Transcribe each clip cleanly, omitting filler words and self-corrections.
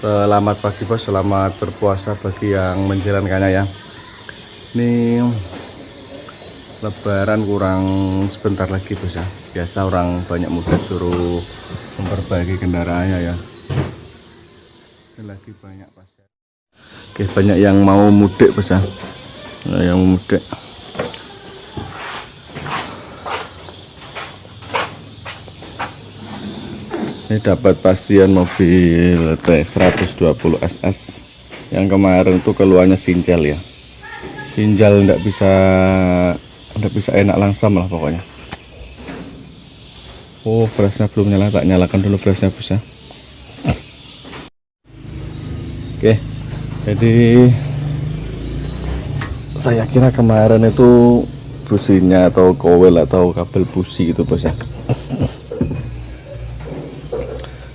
Selamat pagi bos, selamat berpuasa bagi yang menjalankannya ya. Ini lebaran kurang sebentar lagi bos ya. Biasa orang banyak muda suruh memperbaiki kendaraannya ya. Ini lagi banyak pasti. Oke, banyak yang mau mudik bos ya. Nah, yang mau mudik. Ini dapat pasien mobil T120 SS yang kemarin tuh keluarnya sinjal ya, sinjal nggak bisa enak langsam lah pokoknya. Oh, flashnya belum nyala, tak nyalakan dulu flashnya bisa. Oke, jadi saya kira kemarin itu businya atau kowel atau kabel busi itu bos ya.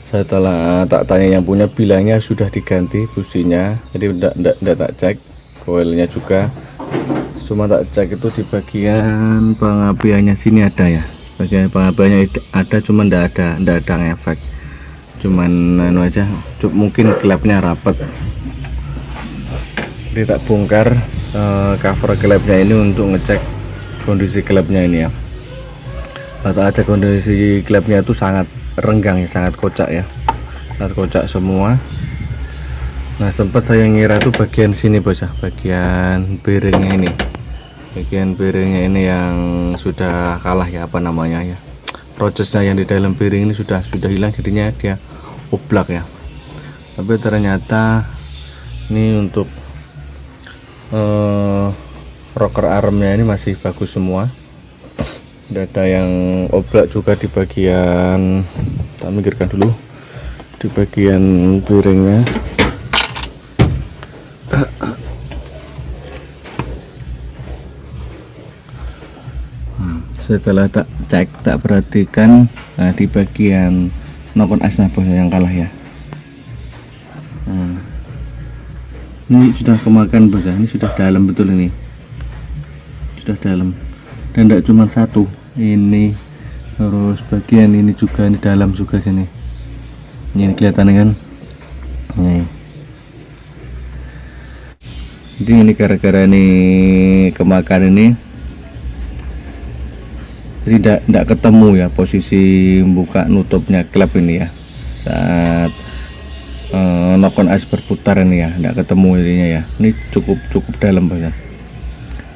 Setelah tak tanya yang punya, bilangnya sudah diganti businya, jadi enggak tak cek. Koilnya juga cuma tak cek itu di bagian pengapiannya sini ada ya, bagian pengapiannya ada, cuma enggak ada efek, cuman anu aja, mungkin klapnya rapat. Jadi tak bongkar cover klapnya ini untuk ngecek kondisi klapnya ini ya. Rata aja kondisi klapnya itu sangat renggang ya, sangat kocak ya, sangat kocak semua. Nah, sempat saya ngira tuh bagian sini bos ya, bagian bearingnya ini, yang sudah kalah ya, apa namanya ya, prosesnya yang di dalam bearing ini sudah hilang, jadinya dia oblak ya. Tapi ternyata ini untuk rocker armnya ini masih bagus semua. Ada yang oblak juga di bagian, tak mikirkan dulu, di bagian bearingnya. Setelah tak cek, tak perhatikan, nah di bagian nokon asnya bos yang kalah ya. Ini sudah kemakan bos ya, ini sudah dalam betul, ini sudah dalam, dan tidak cuma satu ini, terus bagian ini juga, ini dalam juga sini, ini kelihatan kan. Jadi ini gara-gara ini kemakan ini, jadi tidak ketemu ya posisi buka nutupnya klep ini ya, saat nokon as berputar ini ya, tidak ketemu ininya ya. Ini cukup dalam banget.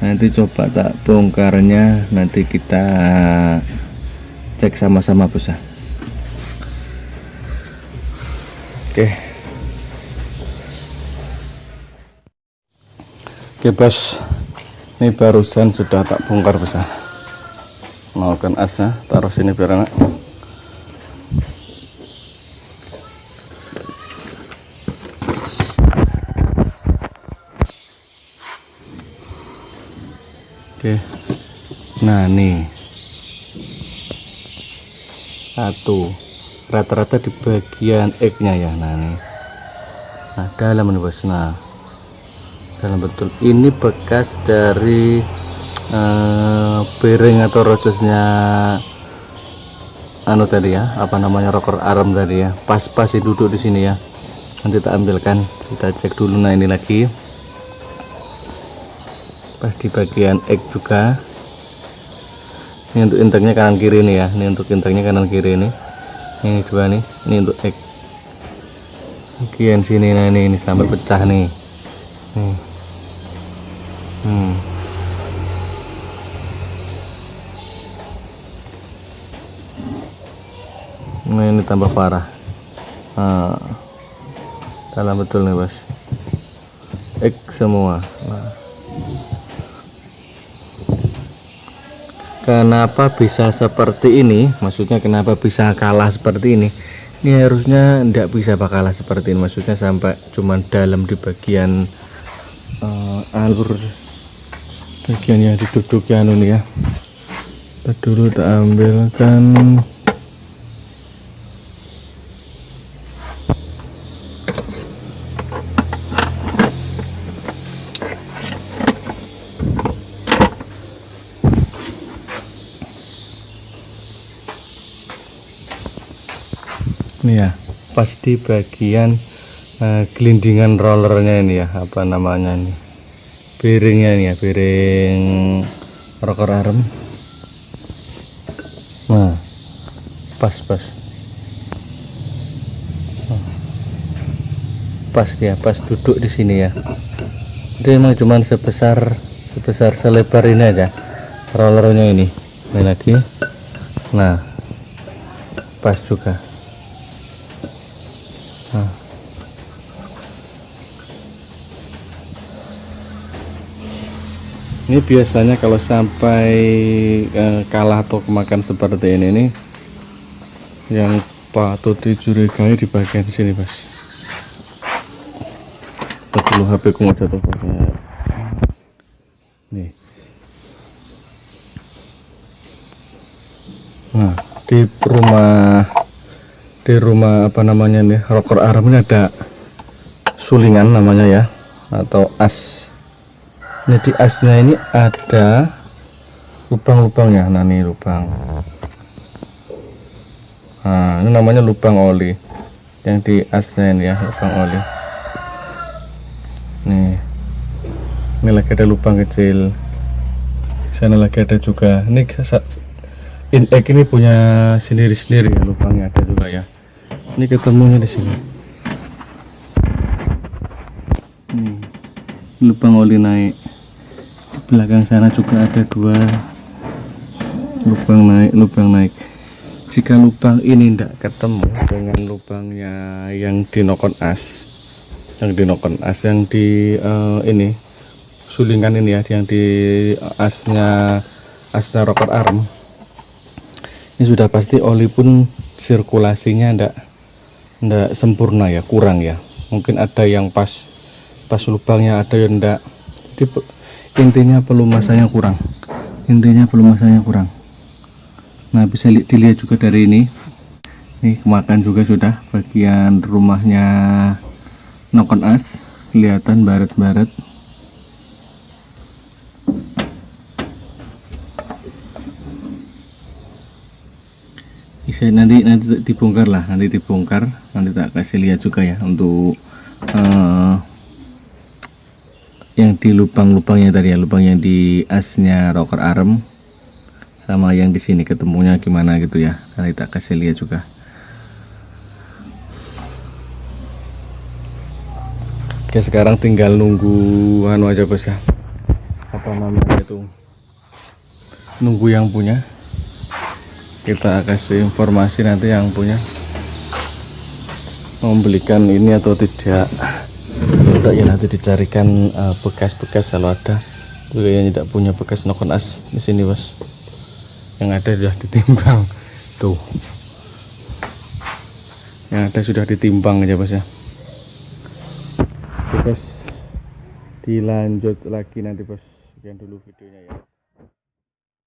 Nanti coba tak bongkarnya, nanti kita cek sama-sama bos ya. Oke bos, ini barusan sudah tak bongkar bos ya. Melakukan asnya, taruh sini biar enak. Oke, nah nih satu, rata-rata di bagian X-nya ya. Nah nih, nah dalam nih bos, nah dalam betul. Ini bekas dari bearing atau rosesnya anu tadi ya, apa namanya, rocker arm tadi ya, pas duduk di sini ya. Nanti tak ambilkan, kita cek dulu. Nah ini lagi pas di bagian X juga. Ini untuk internnya kanan kiri nih ya, ini untuk internnya kanan kiri ini dua nih, ini untuk X bagian sini. Nah ini sampai pecah nih. Nah ini tambah parah. Dalam betul nih bos, X semua. Kenapa bisa seperti ini, maksudnya kenapa bisa kalah seperti ini? Ini harusnya tidak bisa kalah seperti ini, maksudnya sampai cuman dalam di bagian alur, bagian yang diduduk ya anu nih ya. Kita dulu tak ambilkan. Ini ya, pas di bagian gelindingan rollernya ini ya, apa namanya ini, bearingnya ini ya, bearing rocker arm. Nah, pas dia pas duduk di sini ya. Dia emang cuman sebesar selebar ini aja rollernya ini lagi. Nah, pas juga. Nah, ini biasanya kalau sampai kalah atau kemakan seperti ini nih, yang patut dicurigai di bagian sini, Mas. Dulu HP ku mau jatuh pakai nih. Nah, di rumah apa namanya nih, rocker arm ini ada sulingan namanya ya, atau as. Nah, di asnya ini ada lubang-lubangnya. Nah, ini lubang. Nah, ini namanya lubang oli. Yang di asnya ini ya, lubang oli. Nih, ini lagi ada lubang kecil. Sana lagi ada juga. Ini Inek ini punya sendiri-sendiri ya, lubangnya ada juga ya. Ini ketemunya di sini. Lubang oli naik. Di belakang sana juga ada 2 lubang naik. Jika lubang ini tidak ketemu dengan lubangnya yang di nokon as, yang di ini sulingan ini ya, yang di asnya rocker arm, ini sudah pasti oli pun sirkulasinya ndak sempurna ya, kurang ya. Mungkin ada yang pas lubangnya, ada yang ndak. Intinya pelumasannya kurang. Nah, bisa dilihat juga dari ini. Nih, kemakan juga sudah bagian rumahnya nokon as, kelihatan baret-baret. Bisa nanti dibongkar lah, nanti tak kasih lihat juga ya untuk yang di lubang-lubangnya tadi ya, lubang yang di asnya rocker arm sama yang di sini ketemunya gimana gitu ya, nanti tak kasih lihat juga. Oke, sekarang tinggal nunggu aja bos ya, apa namanya itu, nunggu yang punya. Kita kasih informasi nanti yang punya membelikan ini atau tidak. Kalau ya nanti dicarikan bekas-bekas kalau ada. Juga yang tidak punya bekas nokon as di sini bos, yang ada sudah ditimbang tuh, yang ada sudah ditimbang aja bos ya. Bos, dilanjut lagi nanti bos. Sekian dulu videonya ya.